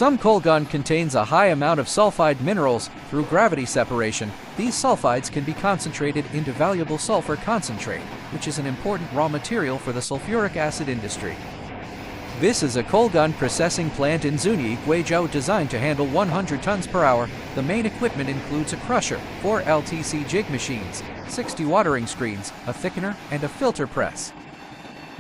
Some colgan contains a high amount of sulfide minerals. Through gravity separation, these sulfides can be concentrated into valuable sulfur concentrate, which is an important raw material for the sulfuric acid industry. This is a colgan processing plant in Zunyi, Guizhou, designed to handle 100 tons per hour. The main equipment includes a crusher, 4 LTC jig machines, 6 dewatering screens, a thickener, and a filter press.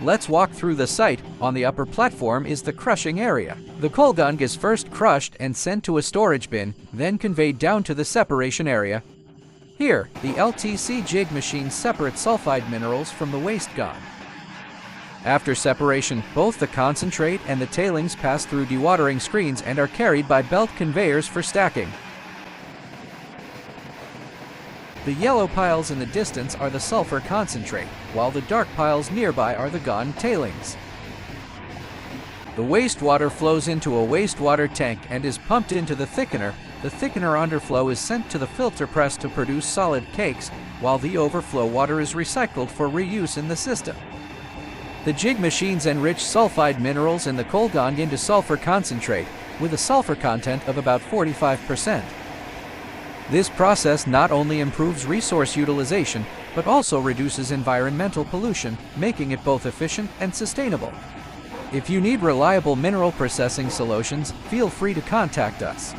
Let's walk through the site. On the upper platform is the crushing area. The colgan is first crushed and sent to a storage bin, then conveyed down to the separation area. Here, the LTC jig machine separates sulfide minerals from the waste gun. After separation, both the concentrate and the tailings pass through dewatering screens and are carried by belt conveyors for stacking. The yellow piles in the distance are the sulfur concentrate, while the dark piles nearby are the gone tailings. The wastewater flows into a wastewater tank and is pumped into the thickener. The thickener underflow is sent to the filter press to produce solid cakes, while the overflow water is recycled for reuse in the system. The jig machines enrich sulfide minerals in the colgan into sulfur concentrate, with a sulfur content of about 45%. This process not only improves resource utilization, but also reduces environmental pollution, making it both efficient and sustainable. If you need reliable mineral processing solutions, feel free to contact us.